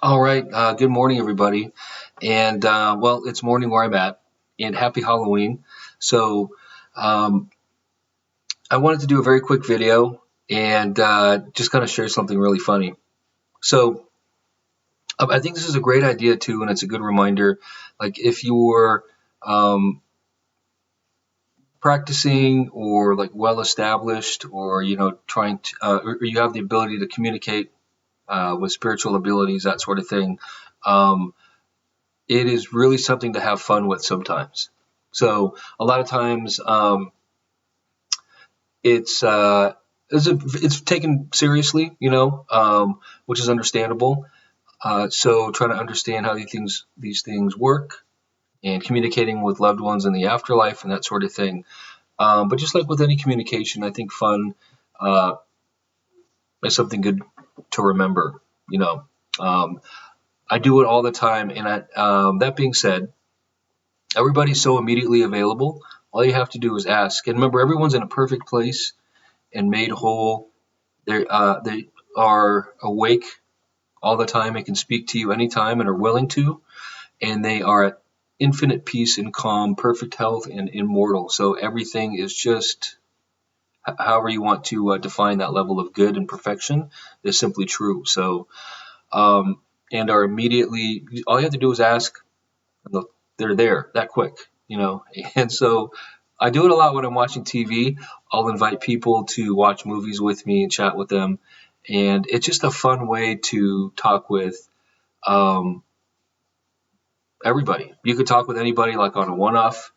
All right. Good morning, everybody. And well, it's morning where I'm at. And happy Halloween. So um, I wanted to do a very quick video and just kind of share something really funny. So I think this is a great idea too, and it's a good reminder. Like if you're um, practicing or like well established, or trying to, or you have the ability to communicate with spiritual abilities, that sort of thing. Um, it is really something to have fun with sometimes. So a lot of times it's it's taken seriously, which is understandable. So trying to understand how these things work and communicating with loved ones in the afterlife and that sort of thing. But just like with any communication, I think fun uh, is something good to remember. You know, um, I do it all the time, and that being said, everybody's so immediately available. All you have to do is ask. And remember, everyone's in a perfect place and made whole. They are awake all the time and can speak to you anytime and are willing to. And they are at infinite peace and calm, perfect health, and immortal. So everything is just however you want to define that level of good and perfection is simply true. So, and are immediately, all you have to do is ask, they're there that quick, you know. And so I do it a lot when I'm watching TV. I'll invite people to watch movies with me and chat with them, and it's just a fun way to talk with um, everybody. You could talk with anybody, like on a one-off,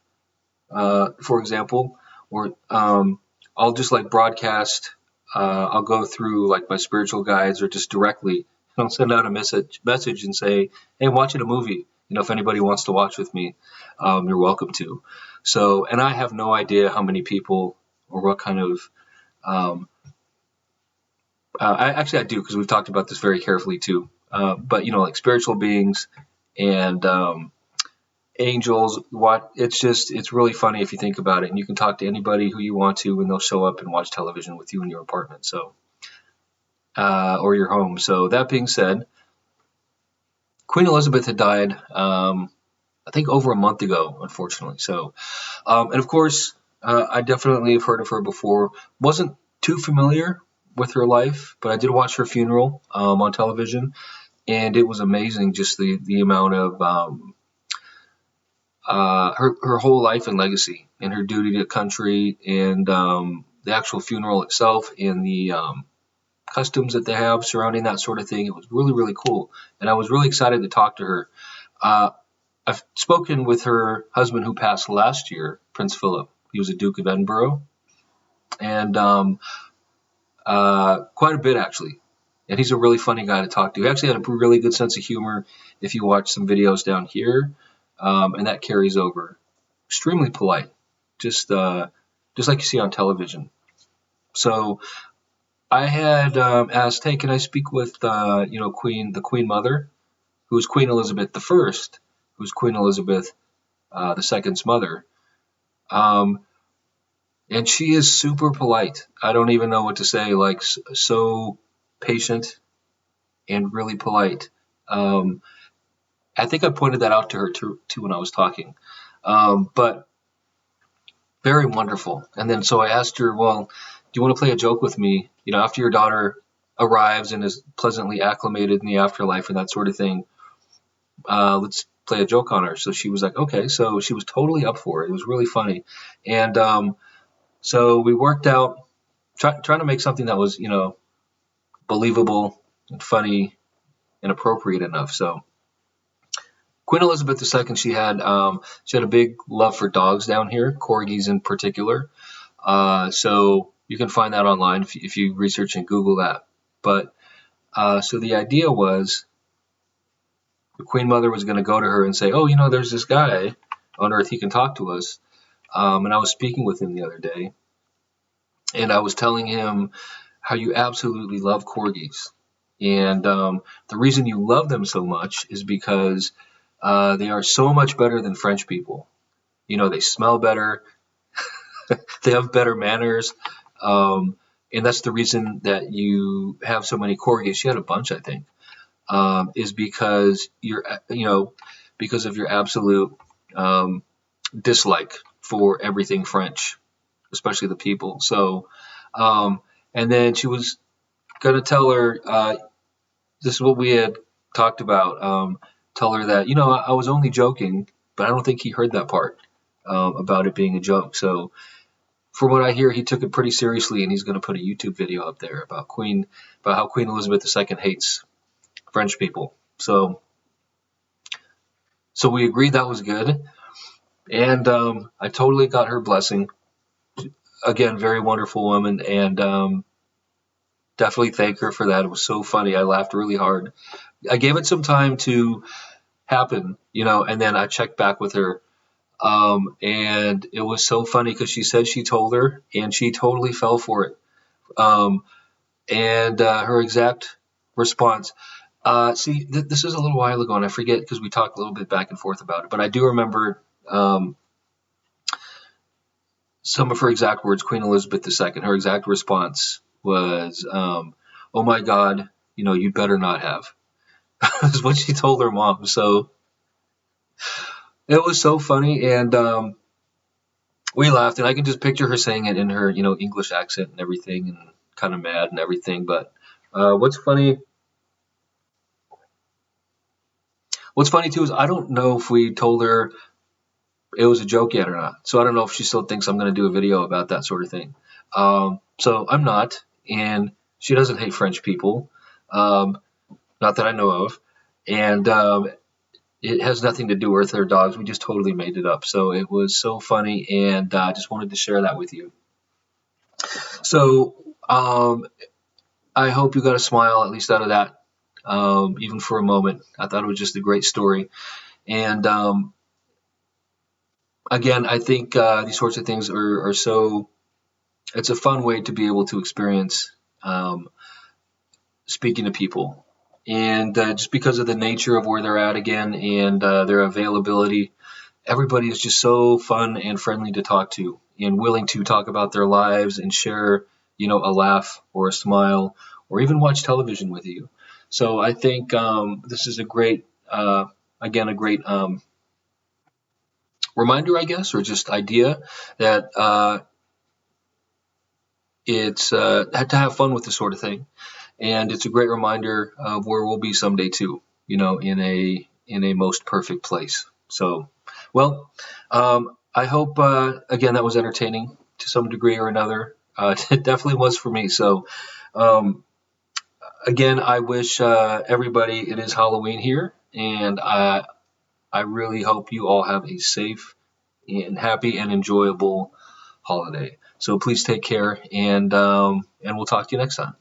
for example, or I'll just like broadcast. I'll go through like my spiritual guides or just directly. I'll send out a message and say, "Hey, I'm watching a movie. If anybody wants to watch with me, you're welcome to." So, and I have no idea how many people or what kind of. Um, I do, because we've talked about this very carefully too. But like spiritual beings and angels, what it's really funny if you think about it, and you can talk to anybody who you want to, and they'll show up and watch television with you in your apartment, so or your home. So that being said, Queen Elizabeth had died, I think over a month ago, unfortunately. So, and of course, I definitely have heard of her before. Wasn't too familiar with her life, but I did watch her funeral on television, and it was amazing, just the amount of her whole life and legacy and her duty to country, and the actual funeral itself and the customs that they have surrounding that sort of thing. It was really, really cool. And I was really excited to talk to her. Uh, I've spoken with her husband, who passed last year, Prince Philip. He was a Duke of Edinburgh, and quite a bit, actually. And he's a really funny guy to talk to. He actually had a really good sense of humor if you watch some videos down here, and that carries over. Extremely polite, just like you see on television. So I had asked, "Hey, can I speak with the Queen Mother, who was Queen Elizabeth the First, who's Queen Elizabeth the Second's mother?" Um, and she is super polite. I don't even know what to say. Like, so patient and really polite. Um, I think I pointed that out to her too when I was talking. But very wonderful. And then so I asked her, "Well, do you want to play a joke with me? After your daughter arrives and is pleasantly acclimated in the afterlife and that sort of thing, let's play a joke on her." So she was like, "Okay." So she was totally up for it. It was really funny. And so we worked out trying to make something that was, believable and funny and appropriate enough. So Queen Elizabeth II, she had a big love for dogs down here, corgis in particular. So you can find that online if you research and Google that. But so the idea was, the Queen Mother was going to go to her and say, "Oh, there's this guy on Earth. He can talk to us." And I was speaking with him the other day, and I was telling him how you absolutely love corgis. And the reason you love them so much is because they are so much better than French people. They smell better, they have better manners, and that's the reason that you have so many corgis. She had a bunch, I think. is because because of your absolute dislike for everything French, especially the people. So, and then she was gonna tell her, this is what we had talked about. Tell her that I was only joking, but I don't think he heard that part about it being a joke. So from what I hear, he took it pretty seriously, and he's going to put a YouTube video up there about how Queen Elizabeth II hates French people. So we agreed that was good, and I totally got her blessing. Again, very wonderful woman, and definitely thank her for that. It was so funny. I laughed really hard. I gave it some time to happen, and then I checked back with her. And it was so funny because she said she told her, and she totally fell for it. And her exact response. This is a little while ago, and I forget because we talked a little bit back and forth about it. But I do remember some of her exact words. Queen Elizabeth II. Her exact response was, "Oh my God, you better not have." Is what she told her mom. So it was so funny, and we laughed, and I can just picture her saying it in her, English accent and everything, and kind of mad and everything. But what's funny too is I don't know if we told her it was a joke yet or not. So I don't know if she still thinks I'm going to do a video about that sort of thing. So I'm not, and she doesn't hate French people, not that I know of, and it has nothing to do with her dogs. We just totally made it up. So it was so funny, and I just wanted to share that with you. So I hope you got a smile at least out of that, even for a moment. I thought it was just a great story. And again, I think these sorts of things are so, it's a fun way to be able to experience speaking to people. And just because of the nature of where they're at again, and their availability, everybody is just so fun and friendly to talk to, and willing to talk about their lives and share, a laugh or a smile, or even watch television with you. So I think this is a great, again, a great reminder, I guess, or just idea that it's had to have fun with this sort of thing. And it's a great reminder of where we'll be someday too, in a most perfect place. So, well, I hope again that was entertaining to some degree or another. It definitely was for me. So, again, I wish everybody, it is Halloween here, and I really hope you all have a safe and happy and enjoyable holiday. So please take care, and we'll talk to you next time.